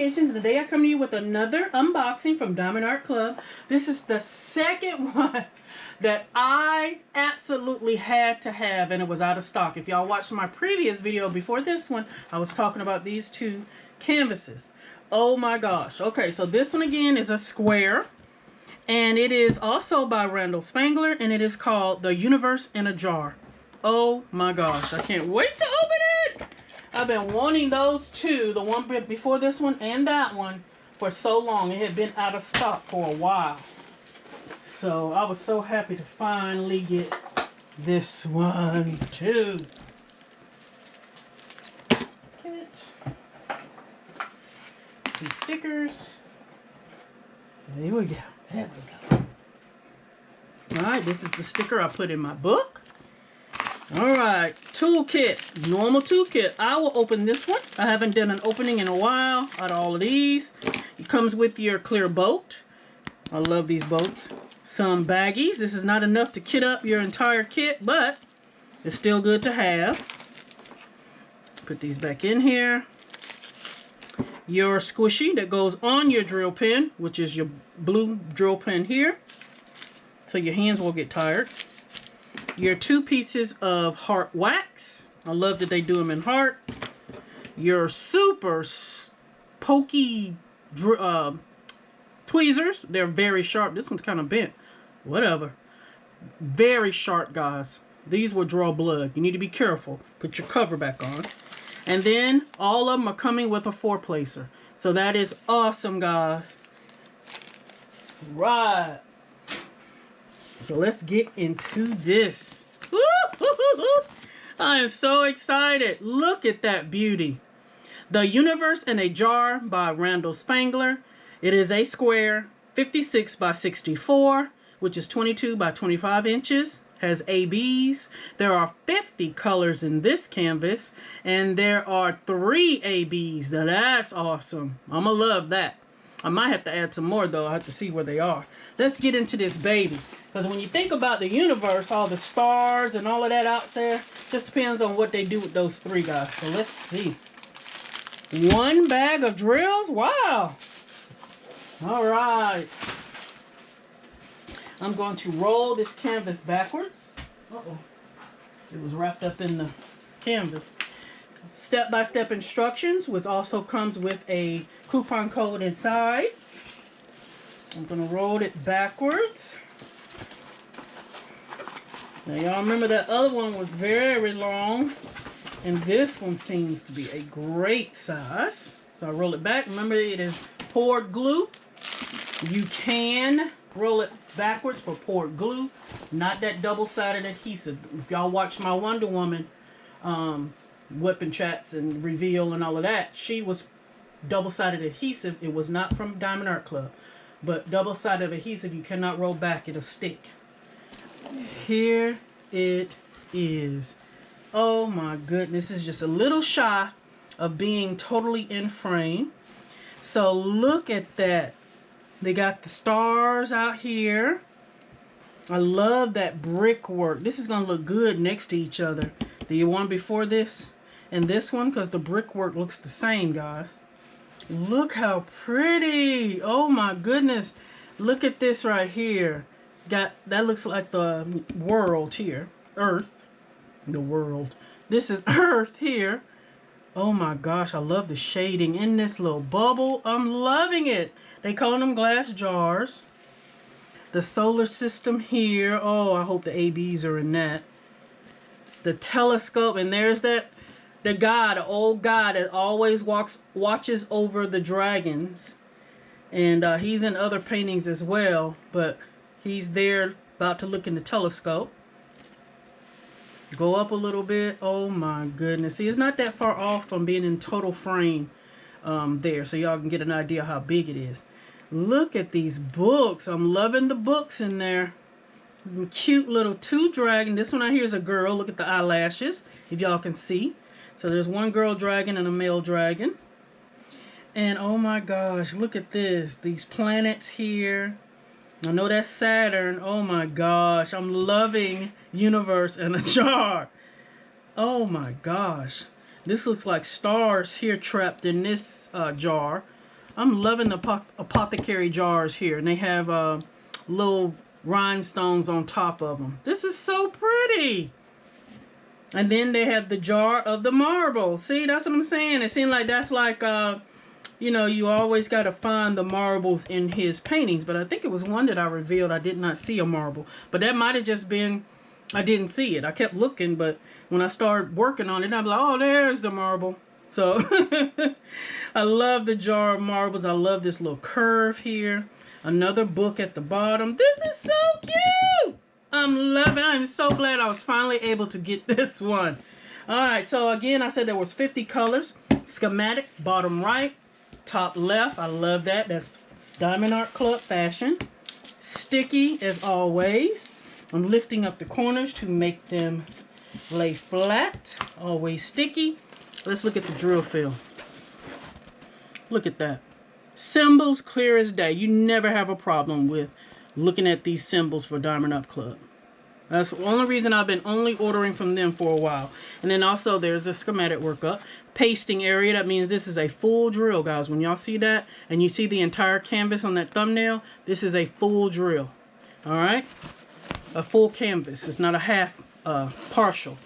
Creations. Today I come to you with another unboxing from Diamond Art Club. This is the second one that I absolutely had to have, and it was out of stock. If y'all watched my previous video before this one, I was talking about these two canvases. Oh my gosh. Okay, so this one again is a square, and it is also by Randall Spangler, and it is called The Universe in a Jar. Oh my gosh, I can't wait to open it! I've been wanting those two, the one before this one and that one, for so long. It had been out of stock for a while. So I was so happy to finally get this one too. Some stickers. There we go. There we go. Alright, this is the sticker I put in my book. Alright, toolkit, normal toolkit. I will open this one. I haven't done an opening in a while out of all of these. It comes with your clear boat. I love these boats. Some baggies. This is not enough to kit up your entire kit, but it's still good to have. Put these back in here. Your squishy that goes on your drill pen, which is your blue drill pen here, so your hands won't get tired. Your 2 pieces of heart wax. I love that they do them in heart. Your super pokey tweezers. They're very sharp. This one's kind of bent. Whatever. Very sharp, guys. These will draw blood. You need to be careful. Put your cover back on. And then all of them are coming with a 4-placer. So that is awesome, guys. Right. So let's get into this. I am so excited. Look at that beauty. The Universe in a Jar by Randall Spangler. It is a square, 56 by 64, which is 22 by 25 inches. Has ABs. There are 50 colors in this canvas, and there are 3 ABs. Now that's awesome. I'm gonna love that. I might have to add some more though. I have to see where they are. Let's get into this baby. Because when you think about the universe, all the stars and all of that out there, just depends on what they do with those 3 guys. So let's see. 1 bag of drills? Wow. All right. I'm going to roll this canvas backwards. Uh-oh. It was wrapped up in the canvas. Step-by-step instructions, which also comes with a coupon code inside. I'm going to roll it backwards. Now y'all remember that other one was very long, and this one seems to be a great size. So I roll it back. Remember, it is poured glue. You can roll it backwards for poured glue, not that double-sided adhesive. If y'all watch my Wonder Woman weapon chats and reveal and all of that, she was double-sided adhesive. It was not from Diamond Art Club, but double-sided adhesive you cannot roll back, it'll stick. Here it is. Oh my goodness, this is just a little shy of being totally in frame. So look at that. They got the stars out here. I love that brickwork. This is going to look good next to each other. The one before this and this one, because the brickwork looks the same, guys. Look how pretty. Oh my goodness. Look at this right here. That looks like the world here. Earth. The world. This is Earth here. Oh my gosh, I love the shading in this little bubble. I'm loving it. They call them glass jars. The solar system here. Oh, I hope the ABs are in that. The telescope, and there's the guy, the old guy that always watches over the dragons. And he's in other paintings as well, but he's there about to look in the telescope. Go up a little bit. Oh my goodness. See, it's not that far off from being in total frame there, so y'all can get an idea how big it is. Look at these books. I'm loving the books in there. Cute little 2 dragon. This one out here is a girl. Look at the eyelashes, if y'all can see. So there's 1 girl dragon and a male dragon. And oh my gosh, look at this. These planets here. I know that's Saturn. Oh my gosh, I'm loving Universe in a Jar. Oh my gosh. This looks like stars here trapped in this jar. I'm loving the apothecary jars here. And they have little rhinestones on top of them. This is so pretty. And then they have the jar of the marble. See, that's what I'm saying. It seems like that's like, you know, you always got to find the marbles in his paintings. But I think it was one that I revealed I did not see a marble. But that might have just been, I didn't see it. I kept looking, but when I started working on it, I'm like, oh, there's the marble. So, I love the jar of marbles. I love this little curve here. Another book at the bottom. This is so cute. I'm loving it. I'm so glad I was finally able to get this one. Alright, so again, I said there was 50 colors. Schematic, bottom right. Top left. I love that. That's Diamond Art Club fashion. Sticky, as always. I'm lifting up the corners to make them lay flat. Always sticky. Let's look at the drill fill. Look at that. Symbols clear as day. You never have a problem with looking at these symbols for Diamond Art Club. That's the only reason I've been only ordering from them for a while. And then also there's the schematic workup. Pasting area, that means this is a full drill, guys. When y'all see that and you see the entire canvas on that thumbnail, this is a full drill. Alright? A full canvas. It's not a half partial.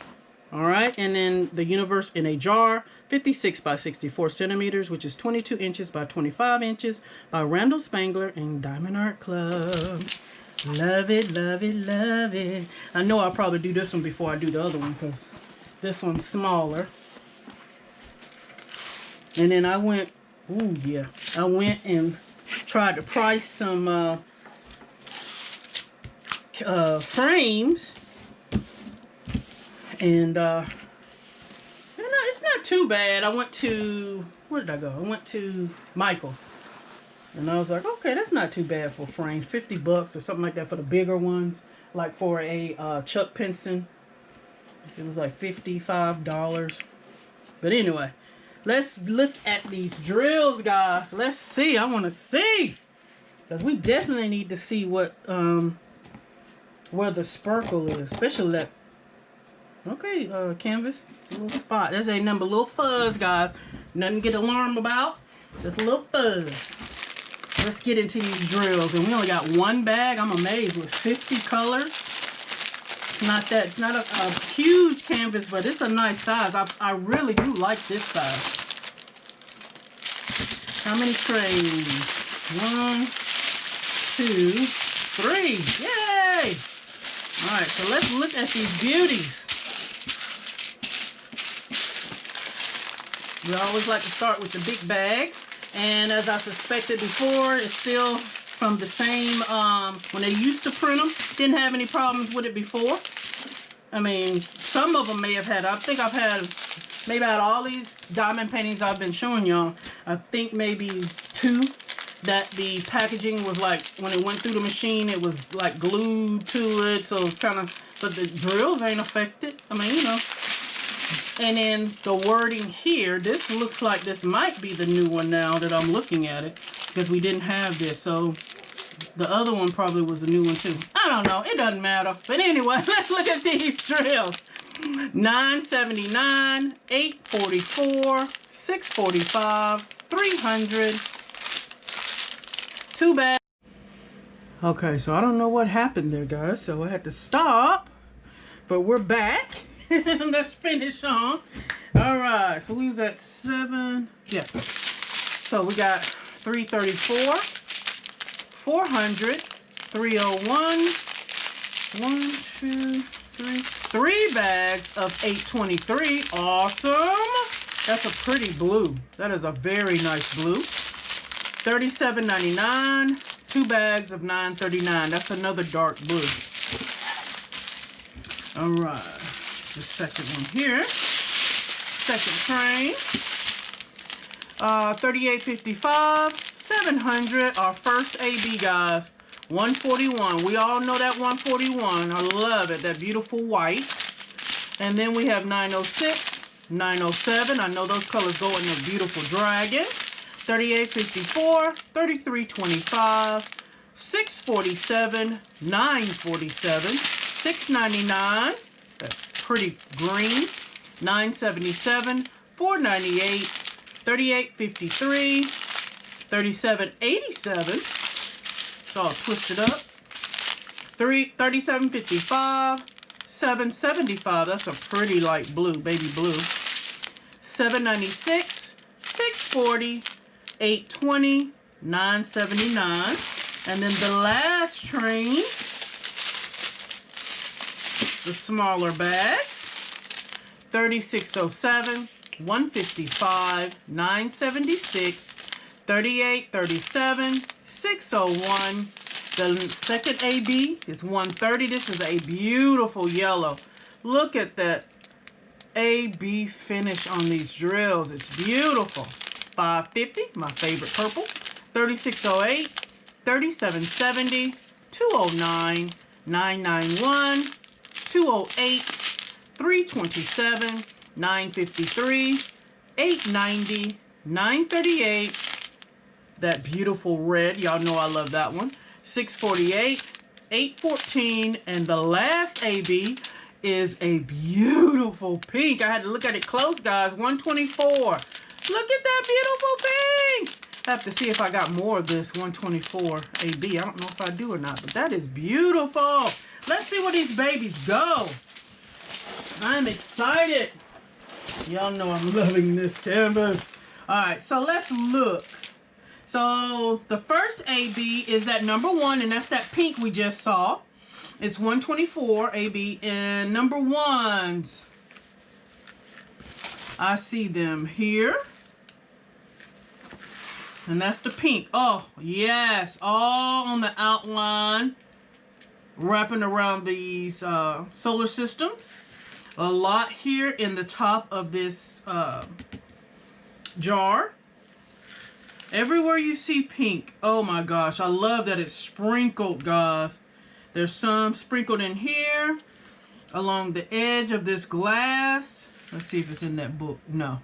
Alright, and then the universe in a jar, 56 by 64 centimeters, which is 22 inches by 25 inches by Randall Spangler and Diamond Art Club. Love it, love it, love it. I know I'll probably do this one before I do the other one because this one's smaller. And then I went, ooh yeah, I went and tried to price some frames. And it's not too bad. I went to, where did I go? I went to Michael's. And I was like, okay, that's not too bad for frames. 50 bucks or something like that for the bigger ones. Like for a Chuck Pinson. It was like $55. But anyway, let's look at these drills, guys. Let's see. I want to see. Because we definitely need to see what, where the sparkle is. Especially that. Okay, canvas. It's a little spot. There's a number, little fuzz, guys. Nothing to get alarmed about. Just a little fuzz. Let's get into these drills. And we only got one bag. I'm amazed with 50 colors. It's not that. It's not a huge canvas, but it's a nice size. I really do like this size. How many trays? 1, 2, 3. Yay! All right, so let's look at these beauties. We always like to start with the big bags. And as I suspected before, it's still from the same, when they used to print them, didn't have any problems with it before. I mean, some of them may have had, I think I've had, maybe out of all these diamond paintings I've been showing y'all, I think maybe 2 that the packaging was like, when it went through the machine, it was like glued to it. So it's kind of, but the drills ain't affected. I mean, you know. And then the wording here, this looks like this might be the new one now that I'm looking at it. Because we didn't have this. So the other one probably was a new one too. I don't know. It doesn't matter. But anyway, let's look at these drills. $9.79, $8.44, $6.45, $300. Too bad. Okay, so I don't know what happened there, guys. So I had to stop. But we're back. Let's finish on. All right, so we was at 7. Yeah. So we got 334, 400, 301, 1, 2, 3. 3 bags of 823. Awesome. That's a pretty blue. That is a very nice blue. $37.99. 2 bags of $9.39. That's another dark blue. All right. The second one here. Second train. $38.55. $700. Our first AB, guys. $141. We all know that $141. I love it. That beautiful white. And then we have $906. $907. I know those colors go in the beautiful dragon. $38.54. $33.25. $647. $947. $699. That's pretty green. $977. $498. $38.53. 3787. It's all twisted up. 3755. 775. That's a pretty light blue, baby blue. 796. 640. 820. 979. And then the last train, the smaller bags. 3607. 155, 976, 3837, 601. The second AB is 130. This is a beautiful yellow. Look at that AB finish on these drills. It's beautiful. 550, my favorite purple. 3608, 3770, 209, 991, 208, 327, 953, 890, 938. That beautiful red. Y'all know I love that one. 648, 814, and the last AB is a beautiful pink. I had to look at it close, guys. 124. Look at that beautiful pink. I have to see if I got more of this 124 AB. I don't know if I do or not, but that is beautiful. Let's see where these babies go. I'm excited. Y'all know I'm loving this canvas. All right, so let's look. So the first AB is that number 1, and that's that pink we just saw. It's 124 AB, and number 1s, I see them here. And that's the pink. Oh, yes, all on the outline, wrapping around these solar systems. A lot here in the top of this jar. Everywhere you see pink. Oh my gosh, I love that it's sprinkled, guys. There's some sprinkled in here along the edge of this glass. Let's see if it's in that book. No.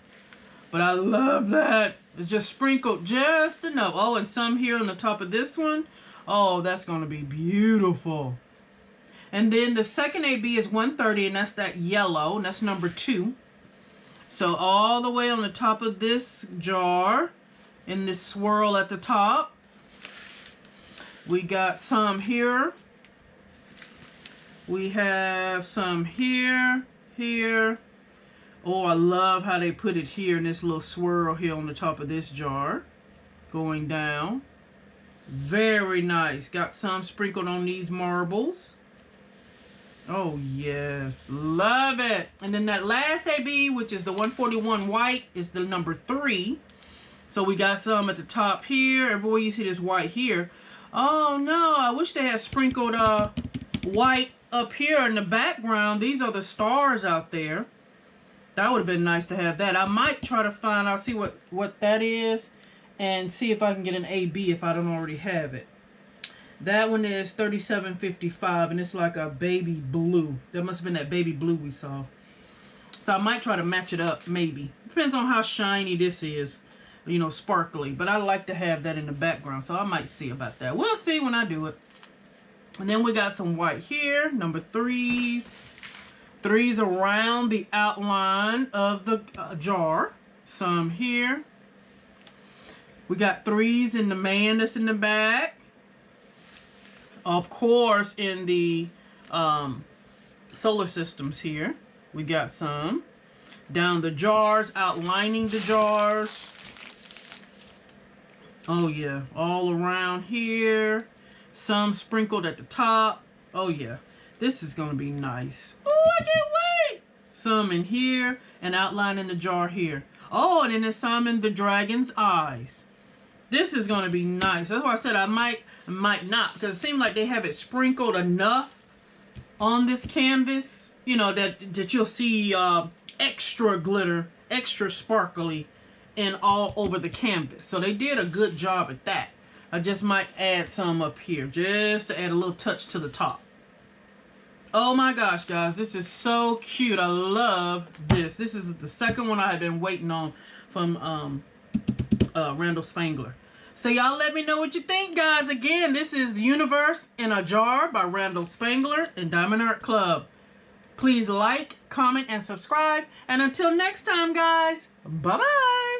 But I love that. It's just sprinkled just enough. Oh, and some here on the top of this one. Oh, that's going to be beautiful. And then the second AB is 130, and that's that yellow, and that's number 2. So all the way on the top of this jar, in this swirl at the top, we got some here. We have some here, here. Oh, I love how they put it here in this little swirl here on the top of this jar, going down. Very nice. Got some sprinkled on these marbles. Oh, yes. Love it. And then that last AB, which is the 141 white, is the number 3. So we got some at the top here. Everywhere you see this white here. Oh, no. I wish they had sprinkled white up here in the background. These are the stars out there. That would have been nice to have that. I might try to find out, see what that is, and see if I can get an AB if I don't already have it. That one is 3755, and it's like a baby blue. That must have been that baby blue we saw. So I might try to match it up, maybe. Depends on how shiny this is, you know, sparkly. But I like to have that in the background, so I might see about that. We'll see when I do it. And then we got some white here, number 3s. 3s around the outline of the jar. Some here. We got 3s in the man that's in the back. Of course, in the solar systems here, we got some. Down the jars, outlining the jars. Oh, yeah. All around here. Some sprinkled at the top. Oh, yeah. This is going to be nice. Oh, I can't wait. Some in here and outlining the jar here. Oh, and then there's some in the dragon's eyes. This is going to be nice. That's why I said I might not, because it seemed like they have it sprinkled enough on this canvas, you know, that you'll see extra glitter, extra sparkly and all over the canvas. So they did a good job at that. I just might add some up here just to add a little touch to the top. Oh my gosh, guys, this is so cute. I love this. This is the second one I have been waiting on from Randall Spangler. So y'all let me know what you think, guys. Again, this is The Universe in a Jar by Randall Spangler and Diamond Art Club. Please like, comment, and subscribe. And until next time, guys, bye-bye.